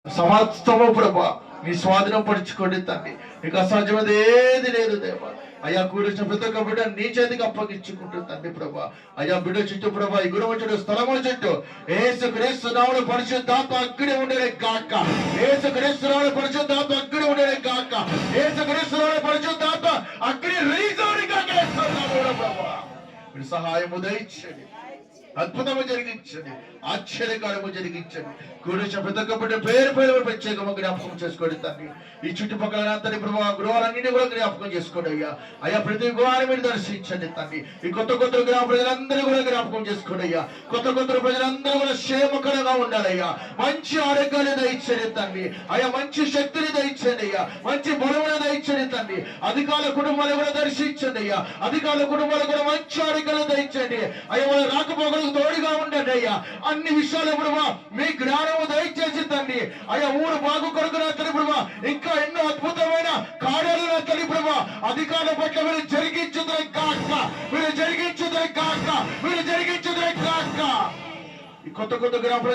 సమస్తము ప్రభా మీ స్వాధీనం పరుచుకోండి తండ్రి. నీకు అసాధ్యమైనది ఏది లేదు దేవా. అయ్యా కూడిన ప్రతి ఒక్క బిడ్డ నీ చేతికి అప్పగించుకుంటుంది తండ్రి ప్రభా. అయ్యా బిడ్డ చుట్టూ ప్రభా ఈ గుణము చుట్టూ స్థలముల చుట్టూ యేసు క్రీస్తు నామములో పరిశుద్ధాత్మ అగ్ని ఉండేనే కాక. యేసు క్రీస్తు నామములో పరిశుద్ధాత్మ అగ్ని ఉండేనే కాక. యేసు క్రీస్తు నామములో పరిశుద్ధాత్మ అగ్ని రిలీజ్ అవుని కాక. యేసు నామములో ప్రభా మీరు సహాయము దయచేయండి, అద్భుతము జరిగించండి, ఆశ్చర్యకారము జరిగించండి. కూడిన ప్రతి ఒక్క బిడ్డ పేరు పేరు ప్రత్యేకంగా జ్ఞాపకం చేసుకోండి తండ్రి. ఈ చుట్టుపక్కల అంతటి ప్రభావ గృహాలన్నింటినీ కూడా జ్ఞాపకం చేసుకోండి అయ్యా. అయ్యా ప్రతి గృహాన్ని మీరు దర్శించండి తండ్రి. ఈ కొత్త కొత్త గ్రామ ప్రజలందరూ కూడా జ్ఞాపకం చేసుకోండి అయ్యా. కొత్త కొత్త ప్రజలందరూ కూడా క్షేమకరంగా ఉండాలయ్యా. మంచి ఆరోగ్యాన్ని దయచేయండి తండ్రి. అయ్యా మంచి శక్తిని దయచేయండి అయ్యా. మంచి బలమును దయచేయండి తండ్రి. అధికారుల కుటుంబాలు కూడా దర్శించండి అయ్యా. అధికారుల కుటుంబాలు కూడా మంచి ఆరోగ్యాలు దయచేయండి అయ్యా. వాళ్ళ రాకపోకలు తోడుగా ఉండండి అయ్యా. అన్ని విషయాలు ప్రభా మీ జ్ఞానము దయచేసి తండ్రి. అయ్యా ఊరు బాగు కొరకు నా తల్లి ప్రభా ఇంకా ఎన్నో అద్భుతమైన కార్యాలు నా తల్లి ప్రభా అధికారుల పట్ల మీరు జరిగించుదే కాక, మీరు జరిగించుదే కాక, మీరు జరిగించుదే కాక. ఈ కొత్త కొత్త గ్రామ